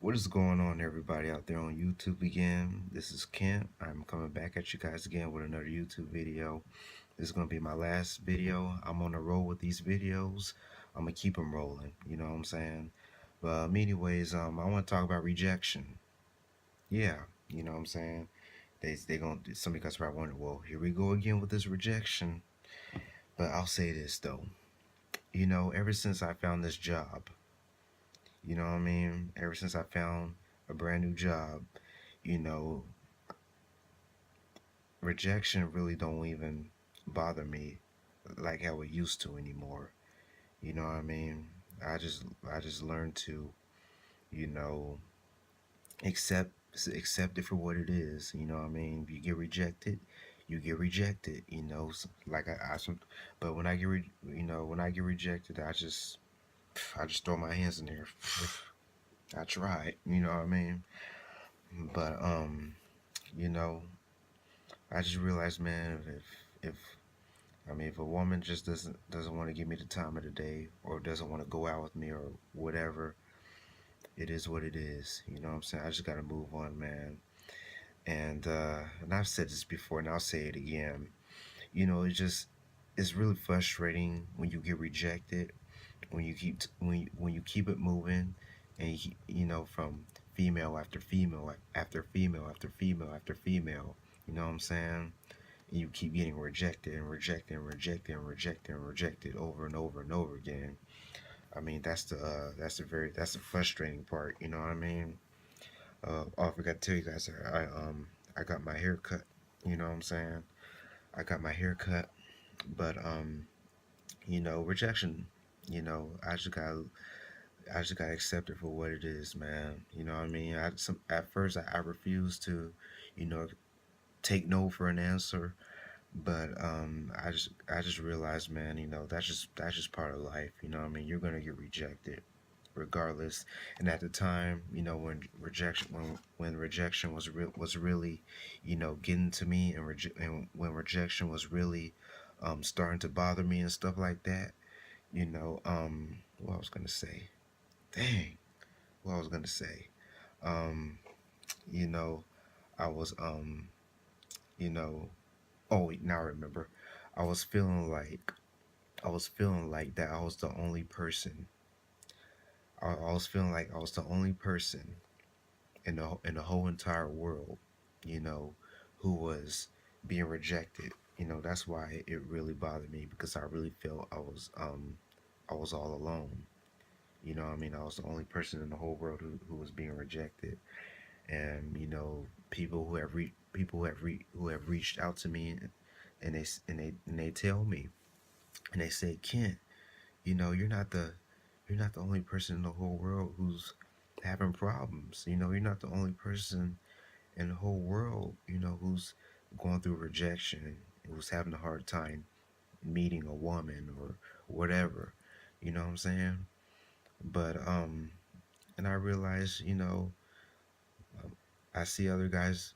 What is going on, everybody out there on YouTube again? This is Kent. I'm coming back at you guys again with another YouTube video. This is going to be my last video. I'm on a roll with these videos. I'm going to keep them rolling, you know what I'm saying? But anyways, I want to talk about rejection. Yeah, you know what I'm saying? They going to, somebody guys probably wonder, well, here we go again with this rejection. But I'll say this though. Ever since I found this job, you know what I mean? Ever since I found a brand new job, you know, rejection really don't even bother me like how it used to anymore. You know what I mean? I just learned to, you know, accept accept it for what it is. You know what I mean? If you get rejected, you get rejected. Like but when I when I get rejected, I just throw my hands in there. I tried. You know what I mean? But you know, I just realized, man, if a woman just doesn't want to give me the time of the day or doesn't want to go out with me or whatever, it is what it is. You know what I'm saying? I just gotta move on, man. And I've said this before and I'll say it again. It's really frustrating when you get rejected, when you keep it moving, and from female after female after female after female after female. You know what I'm saying? You keep getting rejected and rejected and rejected and rejected and rejected over and over and over again. I mean, that's the frustrating part. You know what I mean? I forgot to tell you guys, I got my hair cut. You know what I'm saying? I got my hair cut, but rejection. I just gotta accept it for what it is, man. You know what I mean? At first I refused to, you know, take no for an answer. But I just realized, man, that's just part of life. You know what I mean? You're gonna get rejected regardless. And at the time, when rejection was really, getting to me, and when rejection was really starting to bother me and stuff like that, what I was gonna say. Dang, what I was gonna say. Um, you know, I was you know, oh, now I remember. I was feeling like that I was the only person. I was feeling like I was the only person in the whole entire world, you know, who was being rejected. That's why it really bothered me, because I really felt I was all alone. You know what I mean? I was the only person in the whole world who was being rejected. And people who have reached out to me, and they tell me, and they say, Kent, you're not the only person in the whole world who's having problems. You're not the only person in the whole world, who's going through rejection, who's having a hard time meeting a woman or whatever. You know what I'm saying? But and I realize, I see other guys,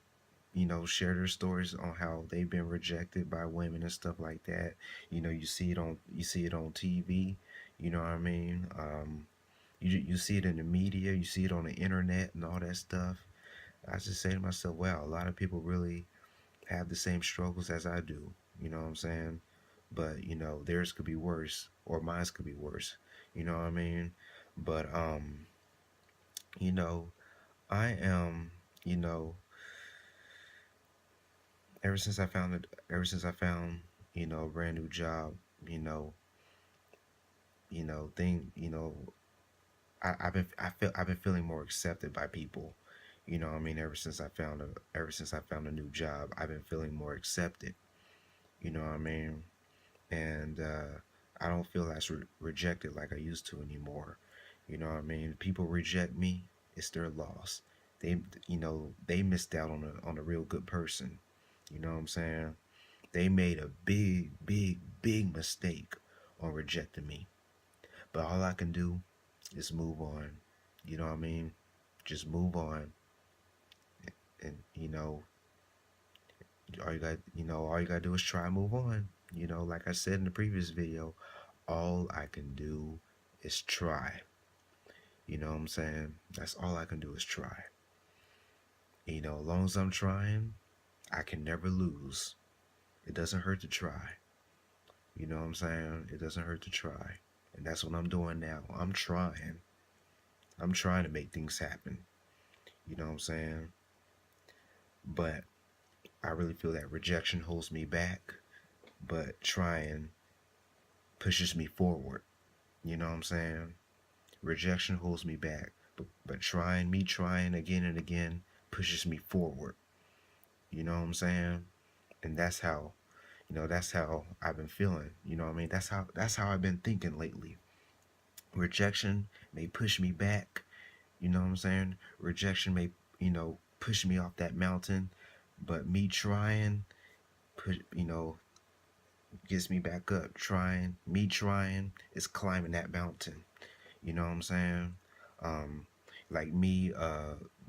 share their stories on how they've been rejected by women and stuff like that. You see it on TV. You know what I mean? You see it in the media, you see it on the internet and all that stuff. I just say to myself, wow, a lot of people really have the same struggles as I do. You know what I'm saying? But theirs could be worse, or mine could be worse. You know what I mean? But you know, I am, you know, ever since I found a brand new job, you know, thing, I've been feeling more accepted by people. You know what I mean? Ever since I found a new job, I've been feeling more accepted. You know what I mean? And I don't feel as rejected like I used to anymore. You know what I mean? People reject me, it's their loss. They missed out on a real good person. You know what I'm saying? They made a big, big, big mistake on rejecting me. But all I can do is move on. You know what I mean? Just move on. And all you gotta do is try and move on. Like I said in the previous video, all I can do is try. You know what I'm saying? That's all I can do is try. You know, as long as I'm trying, I can never lose. It doesn't hurt to try. You know what I'm saying? It doesn't hurt to try. And that's what I'm doing now. I'm trying. I'm trying to make things happen. You know what I'm saying? But I really feel that rejection holds me back, but trying pushes me forward. You know what I'm saying? Rejection holds me back, but trying again and again pushes me forward. You know what I'm saying? And that's how I've been feeling. You know what I mean? That's how I've been thinking lately. Rejection may push me back. You know what I'm saying? Rejection may, push me off that mountain, but me trying, push, gets me back up. Me trying is climbing that mountain. You know what I'm saying? Um, like me,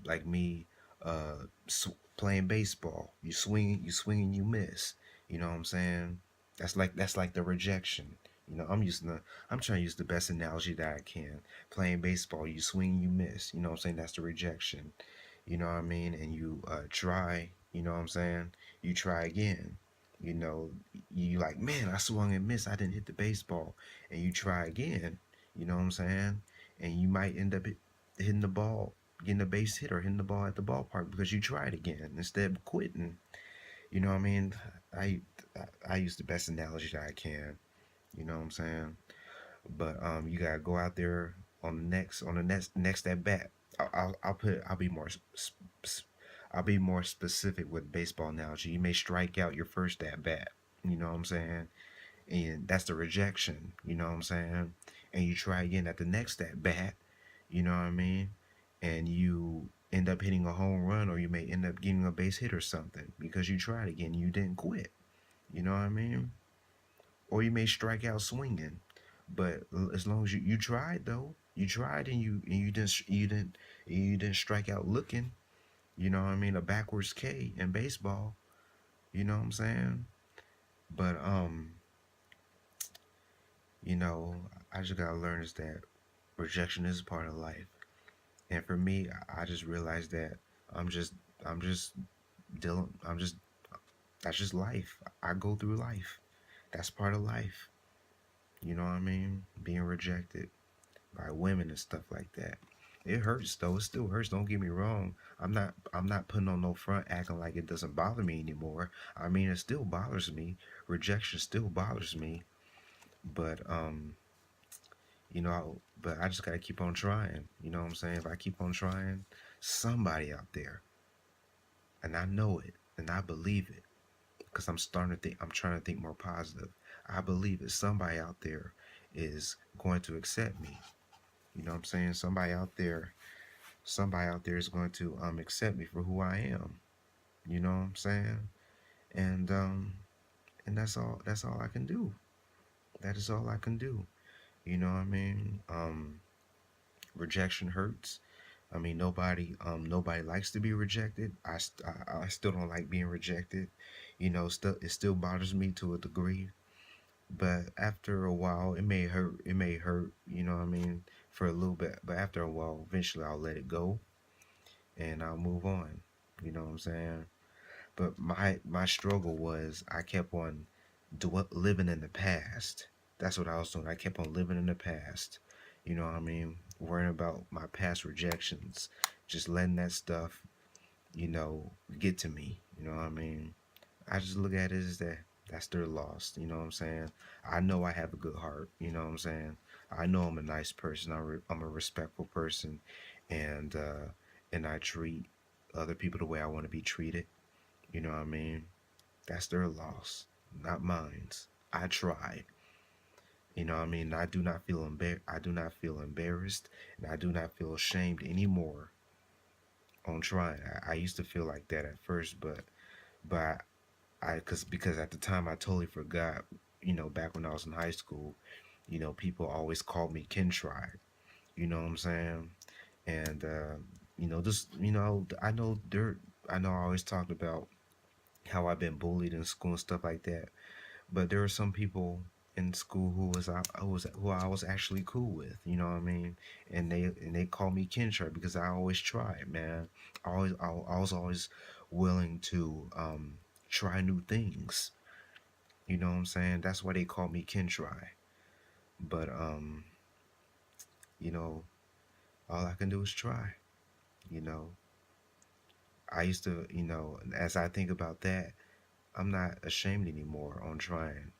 like me, playing baseball. You swing and you miss. You know what I'm saying? That's like the rejection. I'm trying to use the best analogy that I can. Playing baseball, you swing, you miss. You know what I'm saying? That's the rejection. You know what I mean? And you try. You know what I'm saying? You try again. You know, you like, man, I swung and missed. I didn't hit the baseball, and you try again. You know what I'm saying? And you might end up hitting the ball, getting a base hit, or hitting the ball at the ballpark because you tried again instead of quitting. You know what I mean? I I use the best analogy that I can. You know what I'm saying? But you gotta go out there on the next at bat. I'll be more I'll be more specific with baseball analogy. You may strike out your first at bat. You know what I'm saying? And that's the rejection. You know what I'm saying? And you try again at the next at bat. You know what I mean? And you end up hitting a home run, or you may end up getting a base hit or something because you tried again. You didn't quit. You know what I mean? Or you may strike out swinging. But as long as you tried though, you tried and you didn't strike out looking. You know what I mean? A backwards K in baseball. You know what I'm saying? But you know, I just gotta learn is that rejection is a part of life. And for me, I just realized that I'm just I'm just dealing I'm just that's just life. I go through life. That's part of life. You know what I mean? Being rejected by women and stuff like that. It hurts though. It still hurts. Don't get me wrong. I'm not putting on no front acting like it doesn't bother me anymore. I mean, it still bothers me. Rejection still bothers me. But but I just gotta keep on trying. You know what I'm saying? If I keep on trying, somebody out there, and I know it, and I believe it, because I'm trying to think more positive. I believe it. Somebody out there is going to accept me. You know what I'm saying? Somebody out there is going to accept me for who I am. You know what I'm saying? And that's all I can do. That is all I can do. You know what I mean? Rejection hurts. I mean, nobody likes to be rejected. I still don't like being rejected. It still bothers me to a degree. But after a while, it may hurt. It may hurt. You know what I mean? For a little bit, but after a while, eventually I'll let it go and I'll move on. You know what I'm saying? But my struggle was I kept on living in the past. That's what I was doing. I kept on living in the past. You know what I mean? Worrying about my past rejections, just letting that stuff, get to me. You know what I mean? I just look at it as that's their loss. You know what I'm saying? I know I have a good heart. You know what I'm saying? I know I'm a nice person. I'm a respectful person, and I treat other people the way I want to be treated. You know what I mean? That's their loss, not mine's. I tried. You know what I mean? I do not feel embarrassed, and I do not feel ashamed anymore on trying. I used to feel like that at first, but because at the time I totally forgot. Back when I was in high school, people always called me Ken Try. You know what I'm saying? And just I know I always talked about how I've been bullied in school and stuff like that. But there are some people in school who I was actually cool with. You know what I mean? And they call me Kinshar because I always tried, man. I was always willing to try new things. You know what I'm saying? That's why they call me Kintry. But you know, all I can do is try. You know, I used to, as I think about that, I'm not ashamed anymore on trying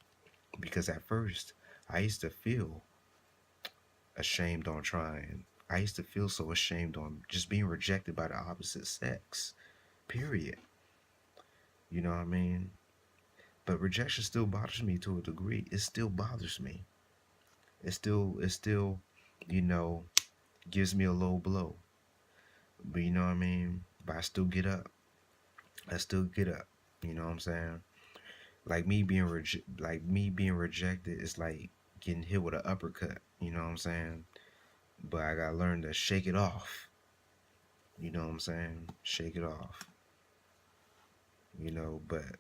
because at first I used to feel ashamed on trying. I used to feel so ashamed on just being rejected by the opposite sex. Period. You know what I mean? But rejection still bothers me to a degree. It still bothers me. It still, you know, gives me a low blow. But you know what I mean? But I still get up. I still get up. You know what I'm saying? Like me being rejected is like getting hit with an uppercut. You know what I'm saying? But I gotta learn to shake it off. You know what I'm saying? Shake it off. But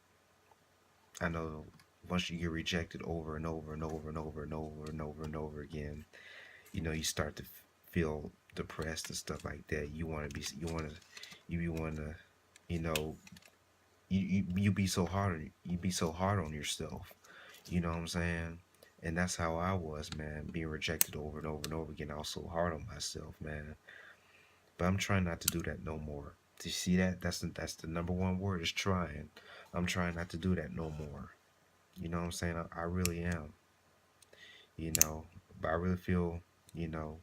I know once you get rejected over and over and over and over and over and over and over again, you start to feel depressed and stuff like that. You want to, you know, you be so hard on yourself. You know what I'm saying? And that's how I was, man, being rejected over and over and over again. I was so hard on myself, man. But I'm trying not to do that no more. Do you see that? That's the number one word is trying. I'm trying not to do that no more. You know what I'm saying? I really am. You know, but I really feel, you know,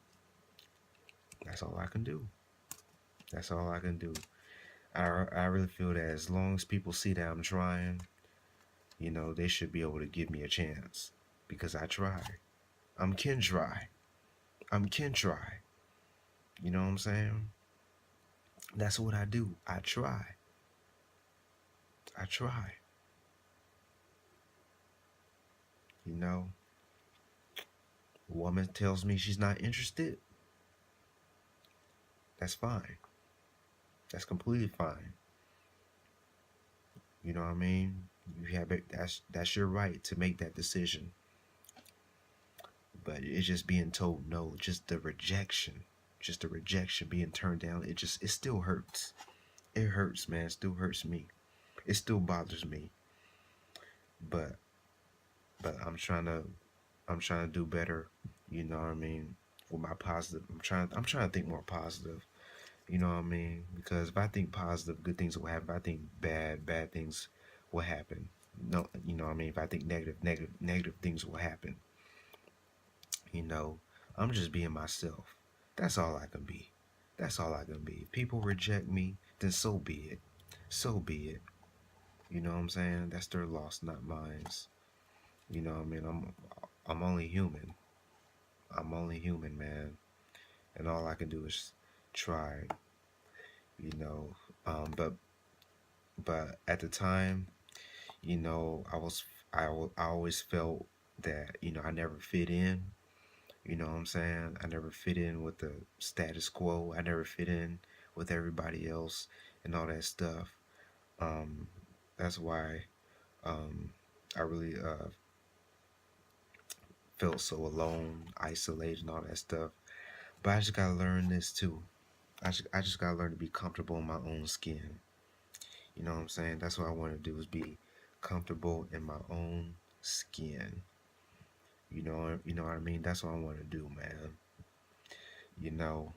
that's all I can do. That's all I can do. I really feel that as long as people see that I'm trying, they should be able to give me a chance because I try. I'm Ken try. I'm Ken try. You know what I'm saying? That's what I do. I try. I try. You know, a woman tells me she's not interested. That's fine. That's completely fine. You know what I mean? You have it. That's your right to make that decision. But it's just being told no. Just the rejection, being turned down. It still hurts. It hurts, man. It still hurts me. It still bothers me. But I'm trying to do better. You know what I mean? With my positive, I'm trying to think more positive. You know what I mean? Because if I think positive, good things will happen. If I think bad things will happen. No, you know what I mean? If I think negative things will happen. You know, I'm just being myself. That's all I can be. That's all I can be. If people reject me, then so be it. So be it. You know what I'm saying? That's their loss, not mine. You know what I mean? I'm only human. I'm only human, man. And all I can do is try, you know. But at the time, I always felt that, I never fit in. You know what I'm saying? I never fit in with the status quo. I never fit in with everybody else and all that stuff. Um, that's why I really felt so alone, isolated, and all that stuff. But I just gotta learn this too. I just gotta learn to be comfortable in my own skin. You know what I'm saying? That's what I want to do is be comfortable in my own skin. You know what I mean? That's what I want to do, man. You know,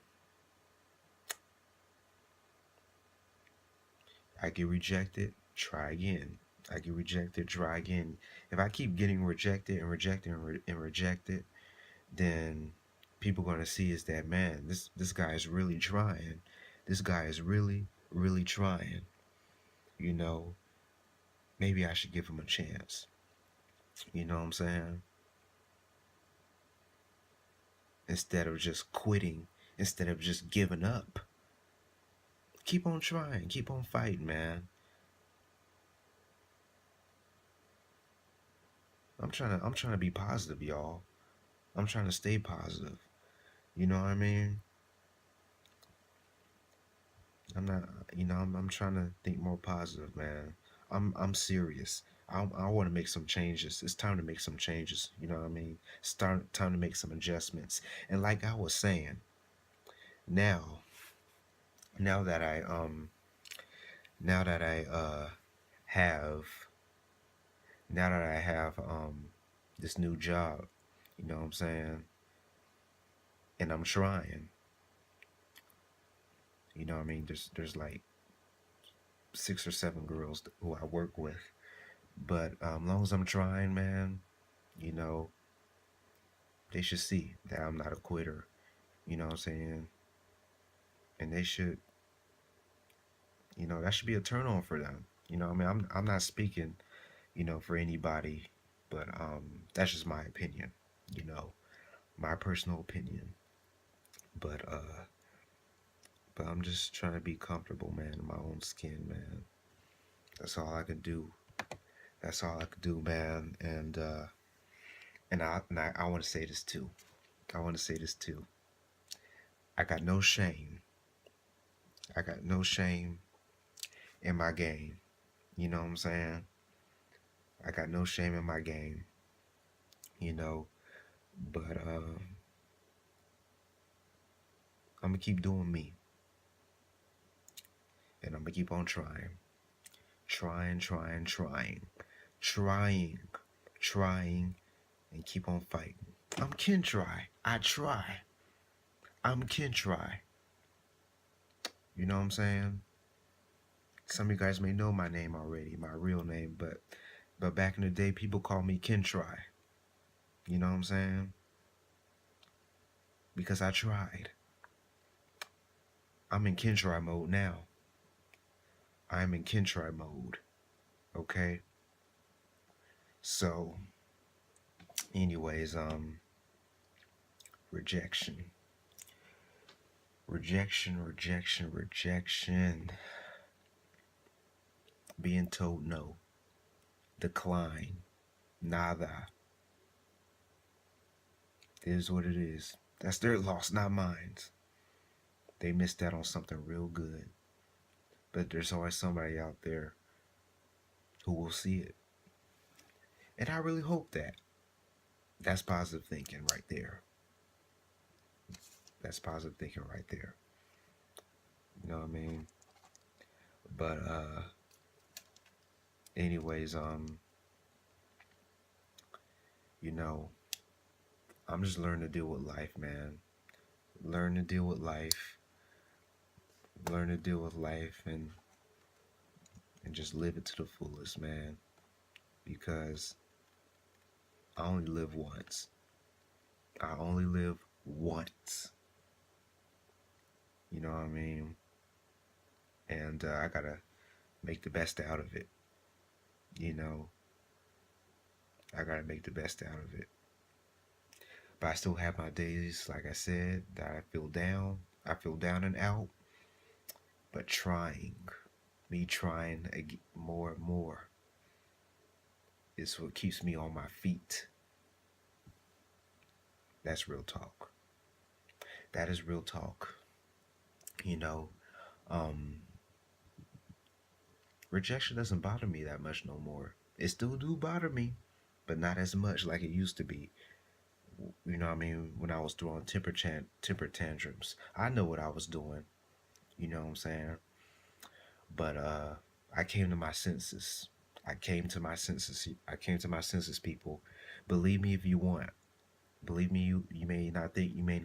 I get rejected, try again. I get rejected, try again. If I keep getting rejected and rejected and rejected, then people gonna see is that, man, this guy is really trying. This guy is really trying. You know, maybe I should give him a chance. You know what I'm saying? Instead of just quitting, instead of just giving up. Keep on trying, keep on fighting, man. I'm trying to be positive, y'all. I'm trying to stay positive. You know what I mean? I'm not, I'm trying to think more positive, man. I'm serious. I want to make some changes. It's time to make some changes. You know what I mean? Time to make some adjustments. And like I was saying, now now that I now that I have now that I have this new job, you know what I'm saying? And I'm trying. You know what I mean? There's like 6 or 7 girls who I work with. But long as I'm trying, man, you know, they should see that I'm not a quitter. You know what I'm saying? And they should, that should be a turn on for them. You know, I mean, I'm not speaking, for anybody, but that's just my opinion. You know, my personal opinion. But I'm just trying to be comfortable, man, in my own skin, man. That's all I can do. That's all I can do, man. And I want to say this too. I want to say this too. I got no shame. I got no shame in my game. You know what I'm saying? I got no shame in my game. You know, but I'm gonna keep doing me, and I'm gonna keep on trying, trying, trying, and keep on fighting. I'm Ken Try. I try. I'm Ken Try. You know what I'm saying? Some of you guys may know my name already, my real name, but back in the day, people called me Ken Try. You know what I'm saying? Because I tried. I'm in Ken Try mode now. I'm in Ken Try mode. Okay? So, anyways, rejection. Rejection. Being told no. Decline. Nada. It is what it is. That's their loss, not mine. They missed out on something real good. But there's always somebody out there who will see it. And I really hope that. That's positive thinking right there. That's positive thinking right there. You know what I mean? But anyways, you know, I'm just learning to deal with life, man. Learn to deal with life. Learn to deal with life and just live it to the fullest, man. Because I only live once. I only live once. You know what I mean? And I gotta make the best out of it. You know, I gotta make the best out of it. But I still have my days, like I said, that I feel down. I feel down and out. But me trying more and more is what keeps me on my feet. That's real talk. That is real talk. You know, rejection doesn't bother me that much no more. It still do bother me, but not as much like it used to be. You know what I mean? When I was throwing temper tantrums, I know what I was doing. You know what I'm saying? But I came to my senses. I came to my senses. I came to my senses, people. Believe me if you want. Believe me, you may not think you may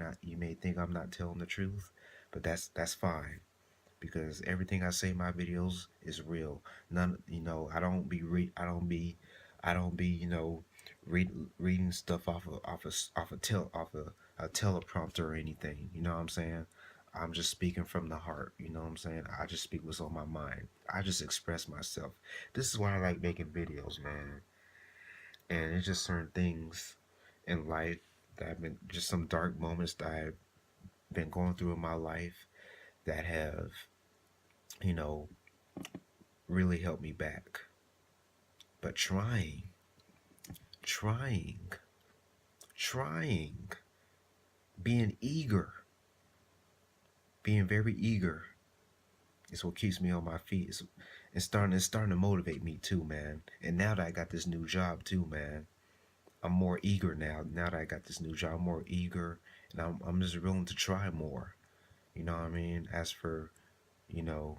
think I'm not telling the truth, but that's fine. Because everything I say in my videos is real. None, I don't be, reading stuff off a teleprompter or anything. You know what I'm saying? I'm just speaking from the heart. You know what I'm saying? I just speak what's on my mind. I just express myself. This is why I like making videos, man. And it's just certain things in life that have been just some dark moments that I've been going through in my life that have you know, really helped me back. But trying, being eager, being very eager is what keeps me on my feet. It's starting to motivate me too, man. And now that I got this new job too, man, I'm more eager now. Now that I got this new job, I'm more eager, and I'm just willing to try more. You know what I mean? As for, you know,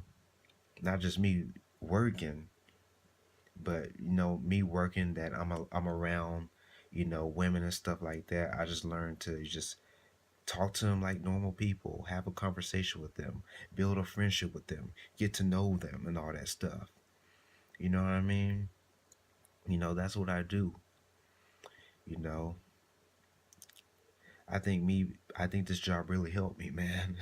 not just me working, but me working, that I'm around, women and stuff like that. I just learned to just talk to them like normal people, have a conversation with them, build a friendship with them, get to know them, and all that stuff. You know what I mean? That's what I do. You know, I think me, I think this job really helped me, man.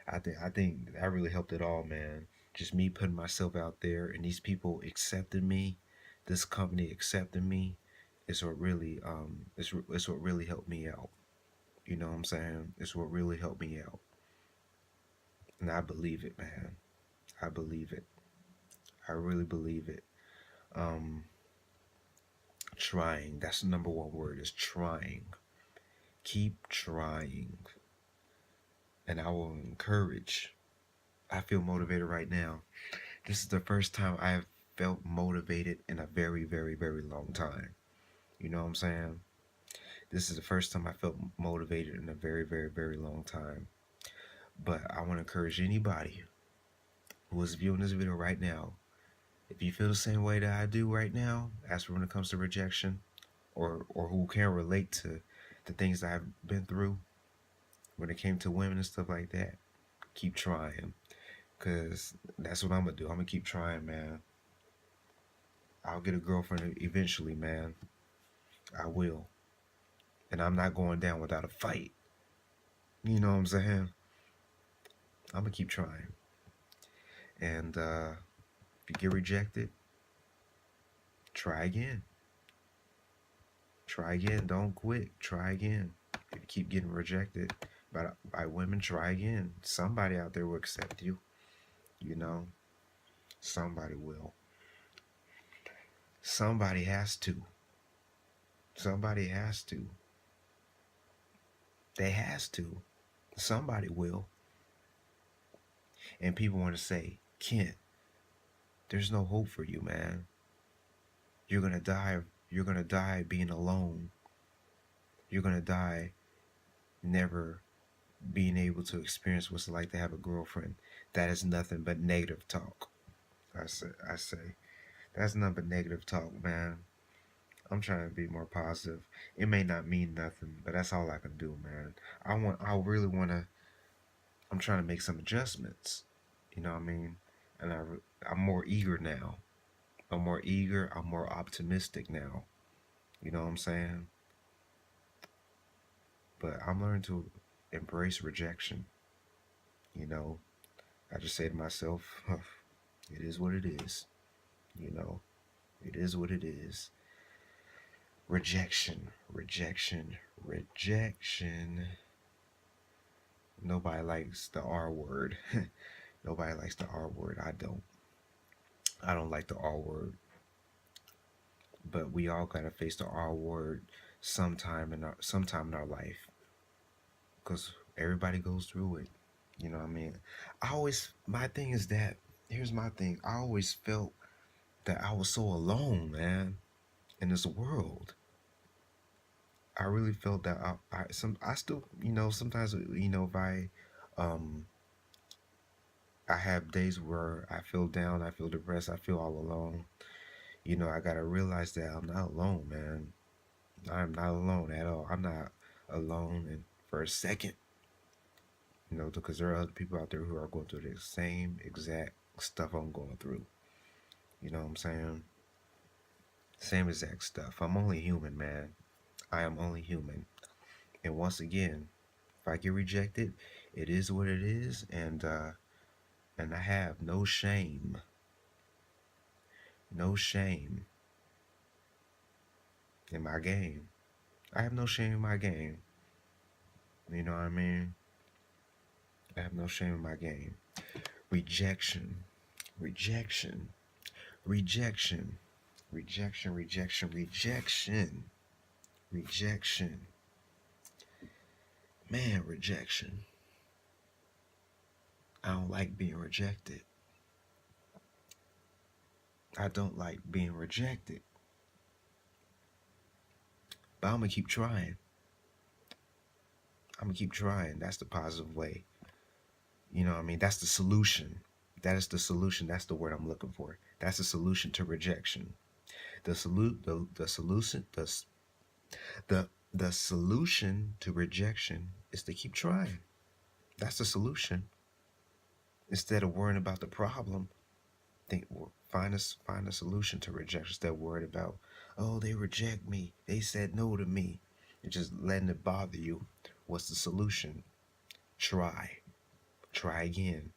I think that really helped it all, man. Just me putting myself out there and these people accepting me, this company accepting me, is what really it's what really helped me out. You know what I'm saying? It's what really helped me out, and I believe it, man. I believe it. I really believe it. Um, Trying. That's the number one word. Is trying. Keep trying, and I will encourage. I feel motivated right now. This is the first time I have felt motivated in a very, very, very long time. You know what I'm saying? This is the first time I felt motivated in a very, very, very long time. But I want to encourage anybody who is viewing this video right now, if you feel the same way that I do right now, as for when it comes to rejection, or who can relate to the things that I've been through when it came to women and stuff like that, keep trying. Because that's what I'm going to do. I'm going to keep trying, man. I'll get a girlfriend eventually, man. I will. And I'm not going down without a fight. You know what I'm saying? I'm going to keep trying. And if you get rejected, try again. Try again. Don't quit. Try again. If you keep getting rejected by women, try again. Somebody out there will accept you. You know, somebody will. Somebody has to. Somebody has to. They has to. Somebody will. And people want to say, Kent, there's no hope for you, man. You're gonna die. You're gonna die being alone. You're gonna die never being able to experience what's like to have a girlfriend. That is nothing but negative talk. I say that's nothing but negative talk, man. I'm trying to be more positive. It may not mean nothing, but that's all I can do, man. I really wanna. I'm trying to make some adjustments. You know what I mean? And I'm more eager now. I'm more eager. I'm more optimistic now. You know what I'm saying? But I'm learning to embrace rejection. You know, I just say to myself, it is what it is. You know, it is what it is. Rejection, rejection, rejection. Nobody likes the R word. Nobody likes the R word. I don't. I don't like the R word. But we all gotta face the R word sometime in our life, because everybody goes through it. You know what I mean? My thing is that, here's my thing. I always felt that I was so alone, man, in this world. I really felt that I still, sometimes, if um, I have days where I feel down, I feel depressed, I feel all alone. I gotta realize that I'm not alone, man. I'm not alone at all. I'm not alone and for a second, because there are other people out there who are going through the same exact stuff I'm going through. You know what I'm saying? Same exact stuff. I'm only human, man. I am only human. And once again, if I get rejected, it is what it is, and I have no shame. No shame in my game. I have no shame in my game. You know what I mean? I have no shame in my game. Rejection. Rejection. Rejection. Rejection. Rejection. Rejection. Rejection. Man, rejection. I don't like being rejected. I don't like being rejected, but I'm gonna keep trying. I'm gonna keep trying. That's the positive way. You know what I mean? That's the solution. That is the solution. That's the word I'm looking for. That's the solution to rejection. The solution the solution to rejection is to keep trying. That's the solution. Instead of worrying about the problem, think find a solution to rejection. Instead of worried about, oh, they reject me. They said no to me. You're just letting it bother you. What's the solution? Try. Try again.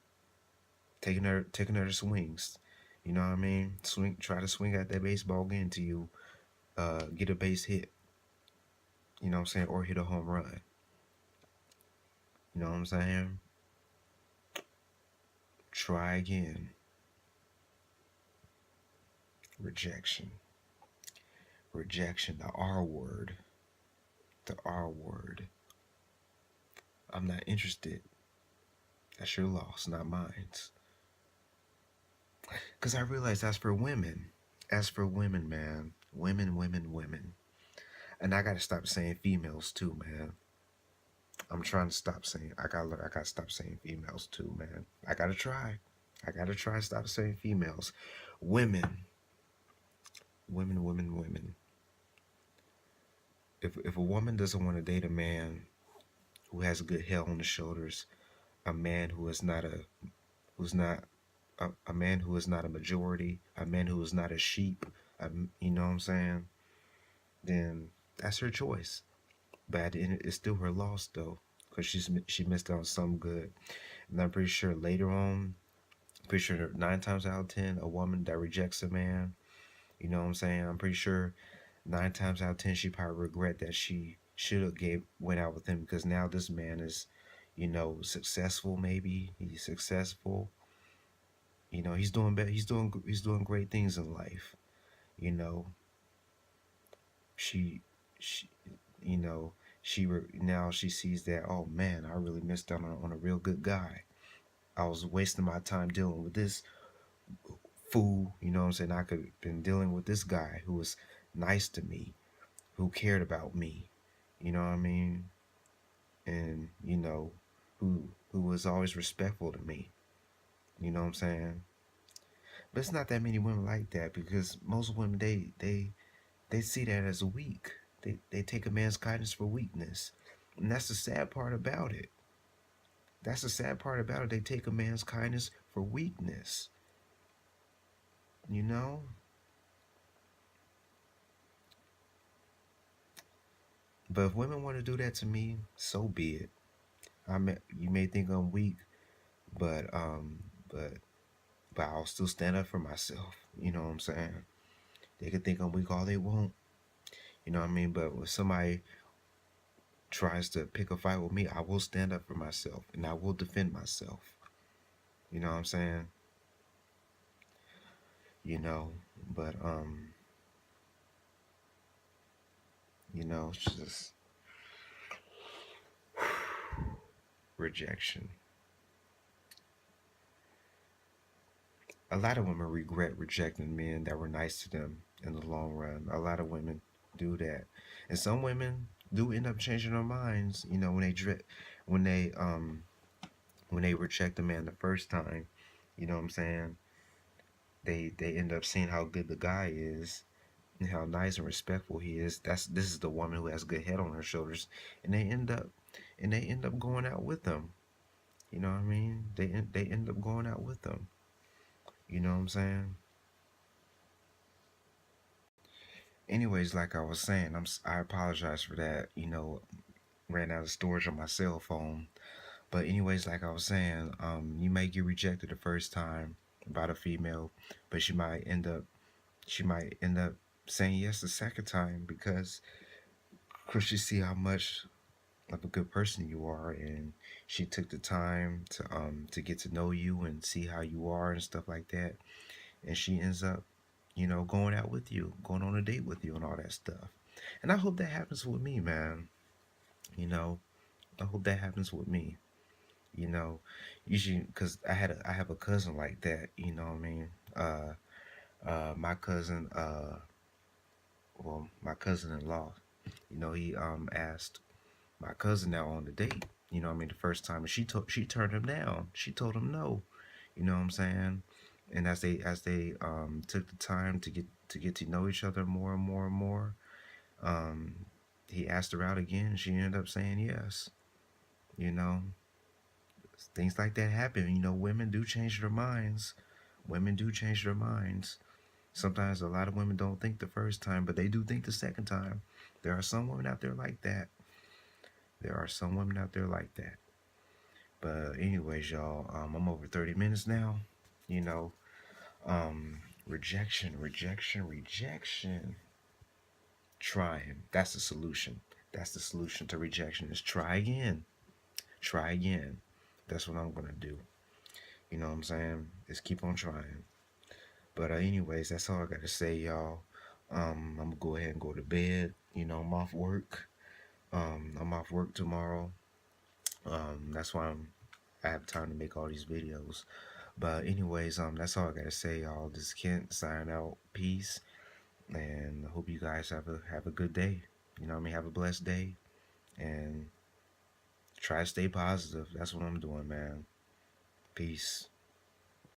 Take another swings. You know what I mean? Try to swing at that baseball again till you get a base hit. You know what I'm saying? Or hit a home run. You know what I'm saying? Try again. Rejection. Rejection. The R word. The R word. I'm not interested. That's your loss, not mine. Because I realize that's for women. As for women, man. Women, women, women. And I gotta stop saying females too, man. I'm trying to stop saying. I gotta stop saying females too, man. I gotta try. I gotta try to stop saying females. Women, women, women, women. If a woman doesn't want to date a man who has a good head on his shoulders, a man who is not who's not a man who is not a majority, a man who is not a sheep, you know what I'm saying? Then that's her choice. But at the end, it's still her loss though, because she missed out on some good. And I'm pretty sure later on, pretty sure 9 times out of 10, a woman that rejects a man, you know what I'm saying? I'm pretty sure 9 times out of 10, she probably regret that she should have went out with him, because now this man is, successful. Maybe he's successful. He's doing better. He's doing great things in life. You know, she, she, you know, now she sees that, oh man, I really missed out on a real good guy. I was wasting my time dealing with this fool. You know what I'm saying? I could have been dealing with this guy who was nice to me, who cared about me. You know what I mean? And who was always respectful to me. You know what I'm saying? But it's not that many women like that, because most women they see that as weak. They take a man's kindness for weakness. And that's the sad part about it. That's the sad part about it. They take a man's kindness for weakness. You know? But if women want to do that to me, so be it. You may think I'm weak, but but I'll still stand up for myself. You know what I'm saying? They can think I'm weak all they want. You know what I mean? But when somebody tries to pick a fight with me, I will stand up for myself and I will defend myself. You know what I'm saying? You know, but it's just rejection. A lot of women regret rejecting men that were nice to them in the long run. A lot of women do that, and some women do end up changing their minds. When they when they reject a man the first time. You know what I'm saying? They end up seeing how good the guy is and how nice and respectful he is. This is the woman who has good head on her shoulders, and they end up going out with them. You know what I mean? They end up going out with them. You know what I'm saying? Anyways, like I was saying, I apologize for that. Ran out of storage on my cell phone. But anyways, like I was saying, you may get rejected the first time about a female, but she might end up saying yes the second time, because she see how much of a good person you are, and she took the time to get to know you and see how you are and stuff like that, and she ends up going out with you, going on a date with you and all that stuff. And I hope that happens with me, man. you know I hope that happens with me. you know Usually, because I have a cousin like that. You know what I mean? My cousin, well, my cousin-in-law, he asked my cousin out on the date. I mean, the first time, and she turned him down. She told him no. You know what I'm saying? And as they took the time to get to know each other more and more and more, um, he asked her out again. And she ended up saying yes. You know, things like that happen. Women do change their minds. Women do change their minds. Sometimes a lot of women don't think the first time, but they do think the second time. There are some women out there like that. There are some women out there like that. But anyways, y'all, I'm over 30 minutes now. You know, rejection. Trying. That's the solution. That's the solution to rejection is try again. Try again. That's what I'm gonna do. You know what I'm saying? Just keep on trying. But anyways, that's all I gotta say, y'all. I'm gonna go ahead and go to bed. I'm off work. I'm off work tomorrow. That's why I have time to make all these videos. But anyways, that's all I gotta say, y'all. This is Kent sign out. Peace, and I hope you guys have a good day. You know what I mean? Have a blessed day, and try to stay positive. That's what I'm doing, man. Peace.